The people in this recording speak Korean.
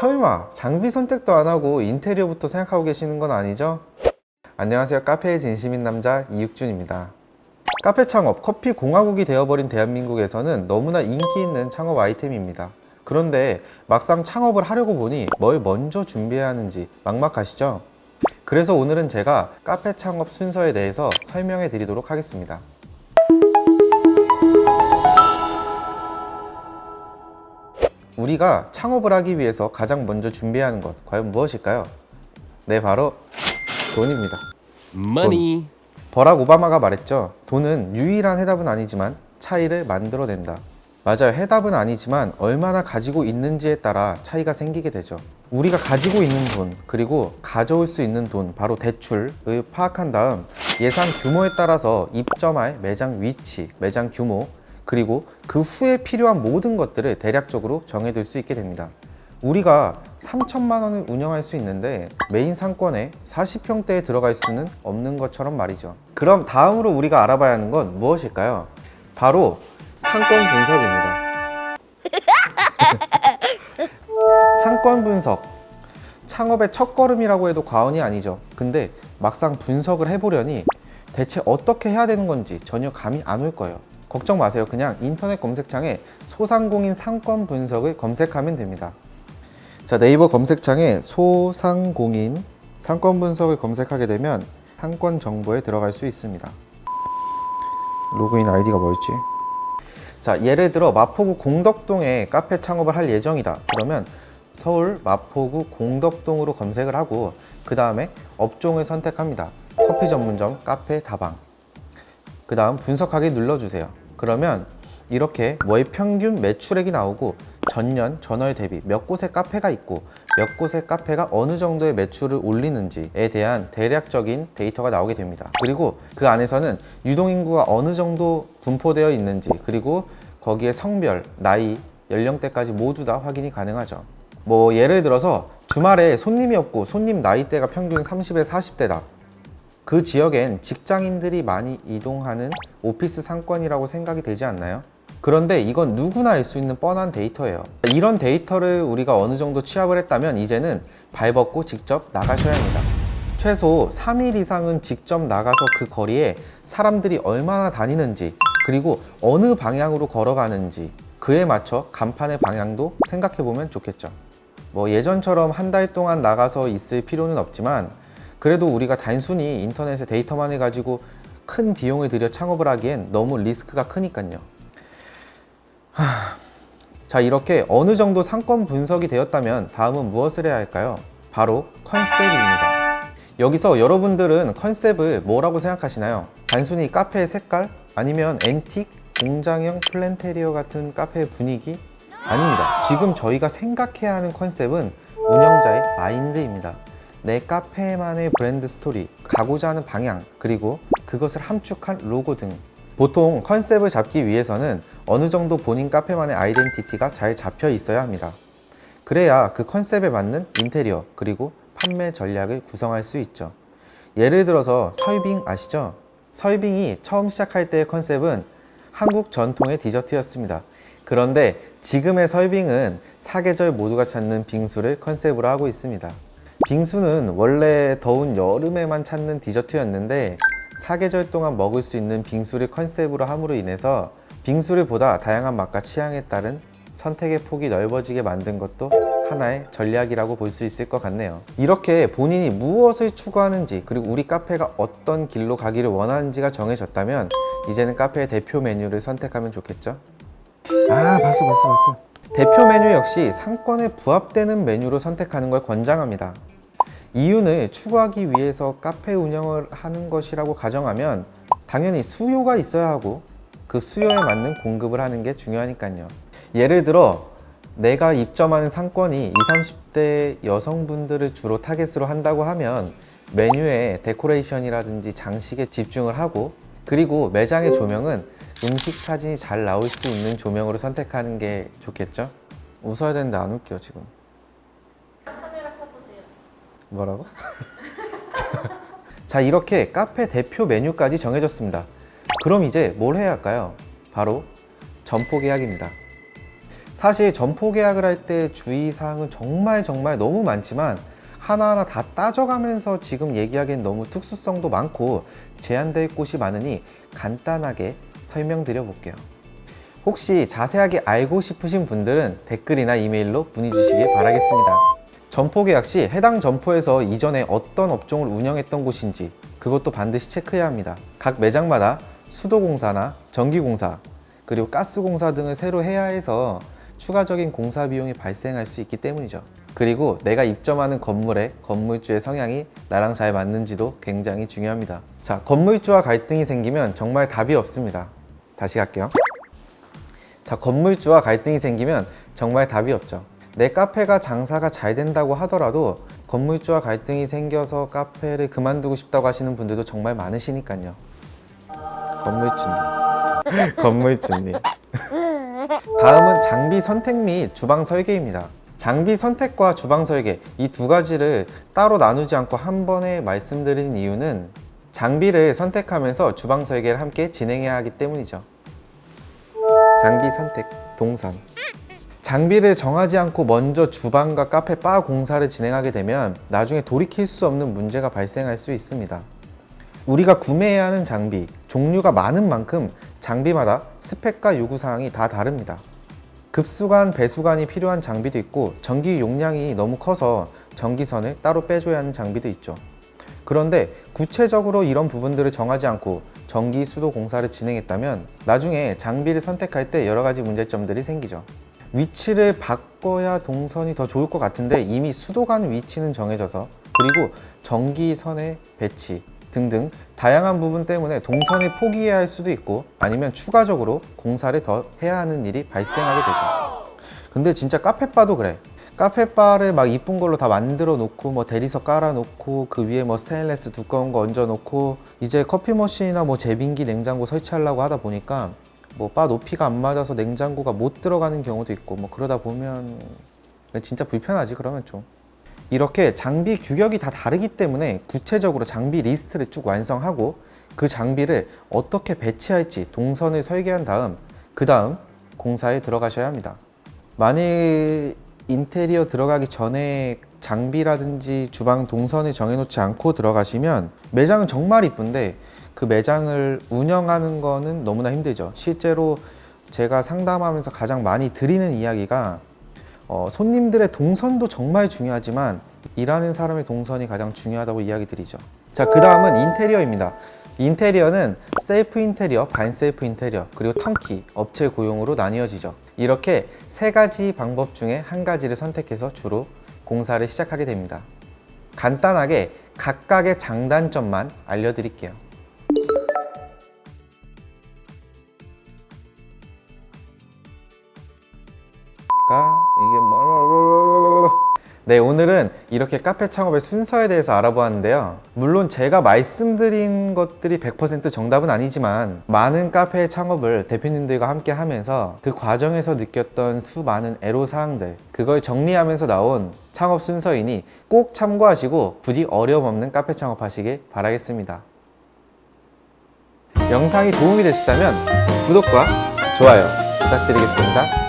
설마 장비 선택도 안 하고 인테리어부터 생각하고 계시는 건 아니죠? 안녕하세요. 카페의 진심인 남자 이육준입니다. 카페 창업, 커피 공화국이 되어버린 대한민국에서는 너무나 인기 있는 창업 아이템입니다. 그런데 막상 창업을 하려고 보니 뭘 먼저 준비해야 하는지 막막하시죠? 그래서 오늘은 제가 카페 창업 순서에 대해서 설명해 드리도록 하겠습니다. 우리가 창업을 하기 위해서 가장 먼저 준비해야 하는 것, 과연 무엇일까요? 네, 바로 돈입니다. Money. 버락 오바마가 말했죠. 돈은 유일한 해답은 아니지만 차이를 만들어낸다. 맞아요. 해답은 아니지만 얼마나 가지고 있는지에 따라 차이가 생기게 되죠. 우리가 가지고 있는 돈, 그리고 가져올 수 있는 돈, 바로 대출을 파악한 다음 예상 규모에 따라서 입점할 매장 위치, 매장 규모, 그리고 그 후에 필요한 모든 것들을 대략적으로 정해둘 수 있게 됩니다. 우리가 3천만 원을 운영할 수 있는데 메인 상권에 40평대에 들어갈 수는 없는 것처럼 말이죠. 그럼 다음으로 우리가 알아봐야 하는 건 무엇일까요? 바로 상권 분석입니다. 상권 분석. 창업의 첫걸음이라고 해도 과언이 아니죠. 근데 막상 분석을 해보려니 대체 어떻게 해야 되는 건지 전혀 감이 안 올 거예요. 걱정 마세요. 그냥 인터넷 검색창에 소상공인 상권 분석을 검색하면 됩니다. 자, 네이버 검색창에 소상공인 상권 분석을 검색하게 되면 상권 정보에 들어갈 수 있습니다. 로그인 아이디가 뭐였지? 자, 예를 들어 마포구 공덕동에 카페 창업을 할 예정이다. 그러면 서울 마포구 공덕동으로 검색을 하고 그 다음에 업종을 선택합니다. 커피 전문점, 카페, 다방. 그 다음 분석하기 눌러주세요. 그러면 이렇게 월 평균 매출액이 나오고 전년, 전월 대비 몇 곳의 카페가 있고 몇 곳의 카페가 어느 정도의 매출을 올리는지에 대한 대략적인 데이터가 나오게 됩니다. 그리고 그 안에서는 유동인구가 어느 정도 분포되어 있는지, 그리고 거기에 성별, 나이, 연령대까지 모두 다 확인이 가능하죠. 뭐 예를 들어서 주말에 손님이 없고 손님 나이대가 평균 30에 40대다. 그 지역엔 직장인들이 많이 이동하는 오피스 상권이라고 생각이 되지 않나요? 그런데 이건 누구나 알 수 있는 뻔한 데이터예요. 이런 데이터를 우리가 어느 정도 취합을 했다면 이제는 발벗고 직접 나가셔야 합니다. 최소 3일 이상은 직접 나가서 그 거리에 사람들이 얼마나 다니는지, 그리고 어느 방향으로 걸어가는지 그에 맞춰 간판의 방향도 생각해보면 좋겠죠. 뭐 예전처럼 한 달 동안 나가서 있을 필요는 없지만 그래도 우리가 단순히 인터넷에 데이터만을 가지고 큰 비용을 들여 창업을 하기엔 너무 리스크가 크니까요. 자, 이렇게 어느 정도 상권 분석이 되었다면 다음은 무엇을 해야 할까요? 바로 컨셉입니다. 여기서 여러분들은 컨셉을 뭐라고 생각하시나요? 단순히 카페의 색깔? 아니면 앤틱, 공장형 플랜테리어 같은 카페의 분위기? 아닙니다. 지금 저희가 생각해야 하는 컨셉은 운영자의 마인드입니다. 내 카페만의 브랜드 스토리, 가고자 하는 방향, 그리고 그것을 함축한 로고 등. 보통 컨셉을 잡기 위해서는 어느 정도 본인 카페만의 아이덴티티가 잘 잡혀 있어야 합니다. 그래야 그 컨셉에 맞는 인테리어, 그리고 판매 전략을 구성할 수 있죠. 예를 들어서 설빙 아시죠? 설빙이 처음 시작할 때의 컨셉은 한국 전통의 디저트였습니다. 그런데 지금의 설빙은 사계절 모두가 찾는 빙수를 컨셉으로 하고 있습니다. 빙수는 원래 더운 여름에만 찾는 디저트였는데 사계절 동안 먹을 수 있는 빙수를 컨셉으로 함으로 인해서 빙수를 보다 다양한 맛과 취향에 따른 선택의 폭이 넓어지게 만든 것도 하나의 전략이라고 볼 수 있을 것 같네요. 이렇게 본인이 무엇을 추구하는지, 그리고 우리 카페가 어떤 길로 가기를 원하는지가 정해졌다면 이제는 카페의 대표 메뉴를 선택하면 좋겠죠? 아, 봤어. 대표 메뉴 역시 상권에 부합되는 메뉴로 선택하는 걸 권장합니다. 이윤을 추구하기 위해서 카페 운영을 하는 것이라고 가정하면 당연히 수요가 있어야 하고 그 수요에 맞는 공급을 하는 게 중요하니까요. 예를 들어 내가 입점하는 상권이 20, 30대 여성분들을 주로 타겟으로 한다고 하면 메뉴에 데코레이션이라든지 장식에 집중을 하고, 그리고 매장의 조명은 음식 사진이 잘 나올 수 있는 조명으로 선택하는 게 좋겠죠? 웃어야 되는데 안 웃겨 지금. 카메라 켜보세요. 뭐라고? 자, 이렇게 카페 대표 메뉴까지 정해졌습니다. 그럼 이제 뭘 해야 할까요? 바로 점포 계약입니다. 사실 점포 계약을 할 때 주의사항은 정말 너무 많지만 하나하나 다 따져가면서 지금 얘기하기엔 너무 특수성도 많고 제한될 곳이 많으니 간단하게 설명드려 볼게요. 혹시 자세하게 알고 싶으신 분들은 댓글이나 이메일로 문의 주시기 바라겠습니다. 점포 계약 시 해당 점포에서 이전에 어떤 업종을 운영했던 곳인지 그것도 반드시 체크해야 합니다. 각 매장마다 수도공사나 전기공사 그리고 가스공사 등을 새로 해야 해서 추가적인 공사 비용이 발생할 수 있기 때문이죠. 그리고 내가 입점하는 건물의 건물주의 성향이 나랑 잘 맞는지도 굉장히 중요합니다. 자, 건물주와 갈등이 생기면 정말 답이 없습니다. 다시 갈게요. 자, 건물주와 갈등이 생기면 정말 답이 없죠. 내 카페가 장사가 잘 된다고 하더라도 건물주와 갈등이 생겨서 카페를 그만두고 싶다고 하시는 분들도 정말 많으시니까요. 건물주님. 건물주님. 다음은 장비 선택 및 주방 설계입니다. 장비 선택과 주방 설계 이 두 가지를 따로 나누지 않고 한 번에 말씀드리는 이유는 장비를 선택하면서 주방 설계를 함께 진행해야 하기 때문이죠. 장비 선택, 동선. 장비를 정하지 않고 먼저 주방과 카페, 바 공사를 진행하게 되면 나중에 돌이킬 수 없는 문제가 발생할 수 있습니다. 우리가 구매해야 하는 장비, 종류가 많은 만큼 장비마다 스펙과 요구사항이 다 다릅니다. 급수관, 배수관이 필요한 장비도 있고 전기 용량이 너무 커서 전기선을 따로 빼줘야 하는 장비도 있죠. 그런데 구체적으로 이런 부분들을 정하지 않고 전기 수도 공사를 진행했다면 나중에 장비를 선택할 때 여러 가지 문제점들이 생기죠. 위치를 바꿔야 동선이 더 좋을 것 같은데 이미 수도관 위치는 정해져서 그리고 전기선의 배치 등등 다양한 부분 때문에 동선을 포기해야 할 수도 있고 아니면 추가적으로 공사를 더 해야 하는 일이 발생하게 되죠. 근데 진짜 카페바도 그래. 카페바를 막 이쁜 걸로 다 만들어 놓고 뭐 대리석 깔아 놓고 그 위에 뭐 스테인레스 두꺼운 거 얹어 놓고 이제 커피 머신이나 뭐 제빙기 냉장고 설치하려고 하다 보니까 뭐 바 높이가 안 맞아서 냉장고가 못 들어가는 경우도 있고 뭐 그러다 보면 진짜 불편하지. 그러면 좀 이렇게 장비 규격이 다 다르기 때문에 구체적으로 장비 리스트를 쭉 완성하고 그 장비를 어떻게 배치할지 동선을 설계한 다음 그 다음 공사에 들어가셔야 합니다. 만일 인테리어 들어가기 전에 장비라든지 주방 동선을 정해놓지 않고 들어가시면 매장은 정말 이쁜데 그 매장을 운영하는 거는 너무나 힘들죠. 실제로 제가 상담하면서 가장 많이 드리는 이야기가 손님들의 동선도 정말 중요하지만 일하는 사람의 동선이 가장 중요하다고 이야기 드리죠. 자, 그 다음은 인테리어입니다. 인테리어는 셀프 인테리어, 반셀프 인테리어, 그리고 턴키, 업체 고용으로 나뉘어지죠. 이렇게 세 가지 방법 중에 한 가지를 선택해서 주로 공사를 시작하게 됩니다. 간단하게 각각의 장단점만 알려드릴게요. 이게 네, 오늘은 이렇게 카페 창업의 순서에 대해서 알아보았는데요. 물론 제가 말씀드린 것들이 100% 정답은 아니지만 많은 카페 창업을 대표님들과 함께 하면서 그 과정에서 느꼈던 수많은 애로사항들 그걸 정리하면서 나온 창업 순서이니 꼭 참고하시고 부디 어려움 없는 카페 창업하시길 바라겠습니다. 영상이 도움이 되셨다면 구독과 좋아요 부탁드리겠습니다.